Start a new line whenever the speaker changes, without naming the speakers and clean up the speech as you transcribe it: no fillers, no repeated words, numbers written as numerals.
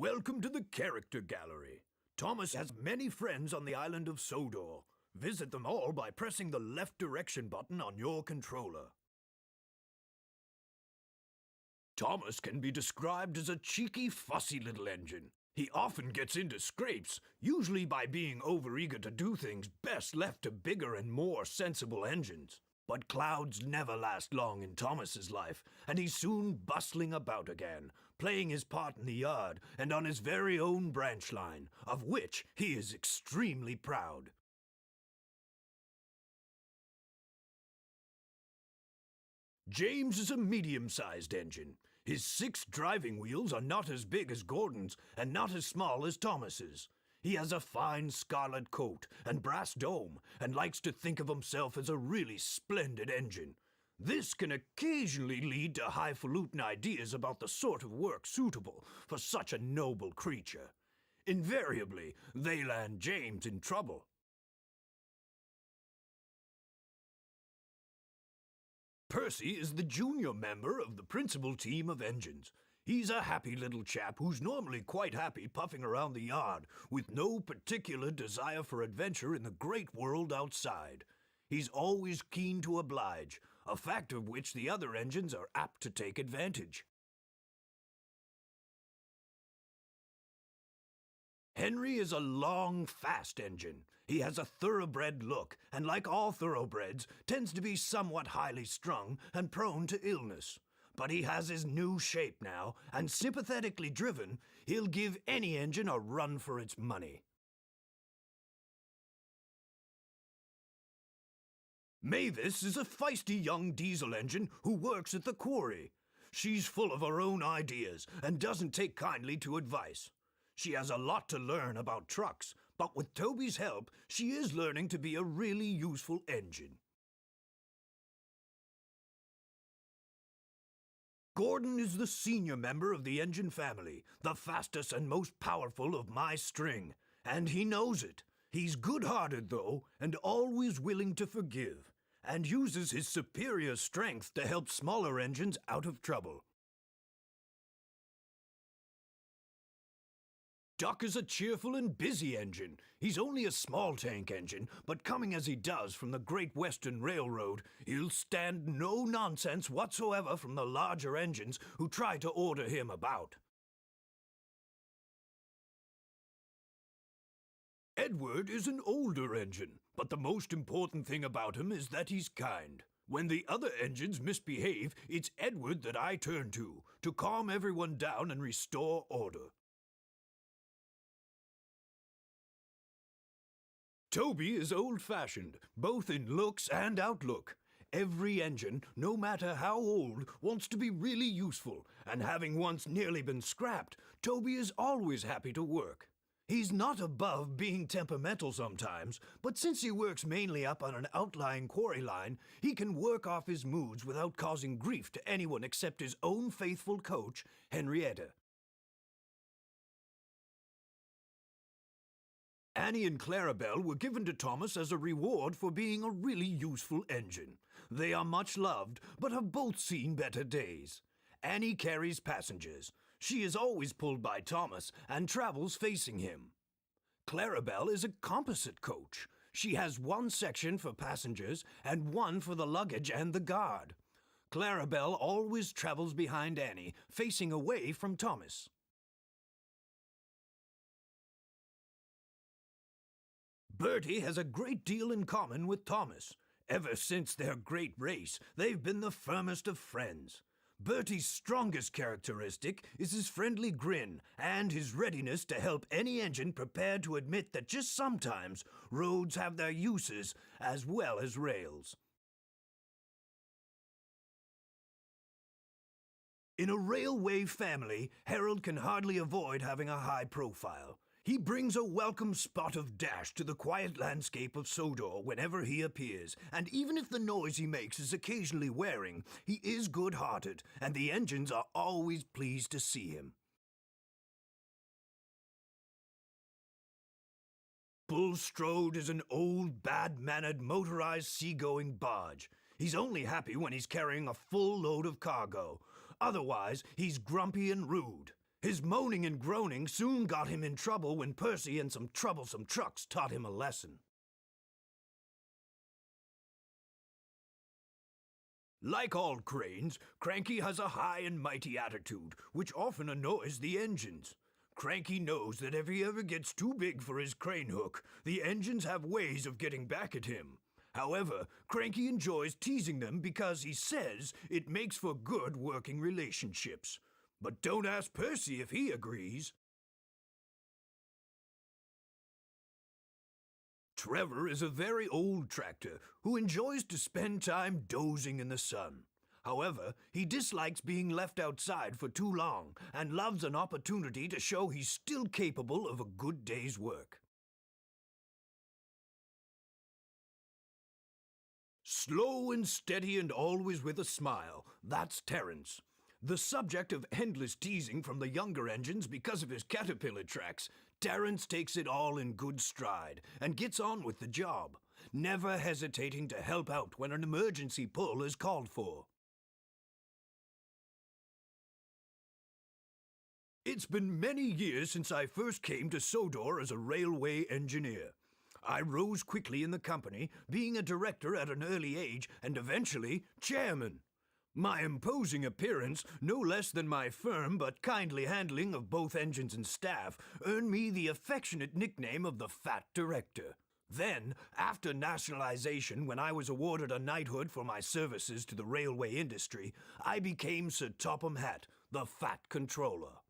Welcome to the Character Gallery. Thomas has many friends on the island of Sodor. Visit them all by pressing the left direction button on your controller. Thomas can be described as a cheeky, fussy little engine. He often gets into scrapes, usually by being overeager to do things best left to bigger and more sensible engines. But clouds never last long in Thomas's life, and he's soon bustling about again, playing his part in the yard and on his very own branch line, of which he is extremely proud. James is a medium-sized engine. His 6 driving wheels are not as big as Gordon's and not as small as Thomas's. He has a fine scarlet coat and brass dome and likes to think of himself as a really splendid engine. This can occasionally lead to highfalutin ideas about the sort of work suitable for such a noble creature. Invariably, they land James in trouble. Percy is the junior member of the principal team of engines. He's a happy little chap who's normally quite happy puffing around the yard, with no particular desire for adventure in the great world outside. He's always keen to oblige, a fact of which the other engines are apt to take advantage. Henry is a long, fast engine. He has a thoroughbred look, and like all thoroughbreds, tends to be somewhat highly strung and prone to illness. But he has his new shape now, and sympathetically driven, he'll give any engine a run for its money. Mavis is a feisty young diesel engine who works at the quarry. She's full of her own ideas and doesn't take kindly to advice. She has a lot to learn about trucks, but with Toby's help, she is learning to be a really useful engine. Gordon is the senior member of the engine family, the fastest and most powerful of my string, and he knows it. He's good-hearted, though, and always willing to forgive, and uses his superior strength to help smaller engines out of trouble. Duck is a cheerful and busy engine. He's only a small tank engine, but coming as he does from the Great Western Railroad, he'll stand no nonsense whatsoever from the larger engines who try to order him about. Edward is an older engine, but the most important thing about him is that he's kind. When the other engines misbehave, it's Edward that I turn to calm everyone down and restore order. Toby is old-fashioned, both in looks and outlook. Every engine, no matter how old, wants to be really useful, and having once nearly been scrapped, Toby is always happy to work. He's not above being temperamental sometimes, but since he works mainly up on an outlying quarry line, he can work off his moods without causing grief to anyone except his own faithful coach, Henrietta. Annie and Clarabelle were given to Thomas as a reward for being a really useful engine. They are much loved, but have both seen better days. Annie carries passengers. She is always pulled by Thomas and travels facing him. Clarabelle is a composite coach. She has one section for passengers and one for the luggage and the guard. Clarabelle always travels behind Annie, facing away from Thomas. Bertie has a great deal in common with Thomas. Ever since their great race, they've been the firmest of friends. Bertie's strongest characteristic is his friendly grin and his readiness to help any engine prepared to admit that just sometimes roads have their uses as well as rails. In a railway family, Harold can hardly avoid having a high profile. He brings a welcome spot of dash to the quiet landscape of Sodor whenever he appears, and even if the noise he makes is occasionally wearing, he is good-hearted, and the engines are always pleased to see him. Bulstrode is an old, bad-mannered, motorized seagoing barge. He's only happy when he's carrying a full load of cargo. Otherwise, he's grumpy and rude. His moaning and groaning soon got him in trouble when Percy and some troublesome trucks taught him a lesson. Like all cranes, Cranky has a high and mighty attitude, which often annoys the engines. Cranky knows that if he ever gets too big for his crane hook, the engines have ways of getting back at him. However, Cranky enjoys teasing them because he says it makes for good working relationships. But don't ask Percy if he agrees. Trevor is a very old tractor who enjoys to spend time dozing in the sun. However, he dislikes being left outside for too long and loves an opportunity to show he's still capable of a good day's work. Slow and steady and always with a smile, that's Terence. The subject of endless teasing from the younger engines because of his caterpillar tracks, Terence takes it all in good stride and gets on with the job, never hesitating to help out when an emergency pull is called for. It's been many years since I first came to Sodor as a railway engineer. I rose quickly in the company, being a director at an early age and eventually chairman. My imposing appearance, no less than my firm but kindly handling of both engines and staff, earned me the affectionate nickname of the Fat Director. Then, after nationalization, when I was awarded a knighthood for my services to the railway industry, I became Sir Topham Hatt, the Fat Controller.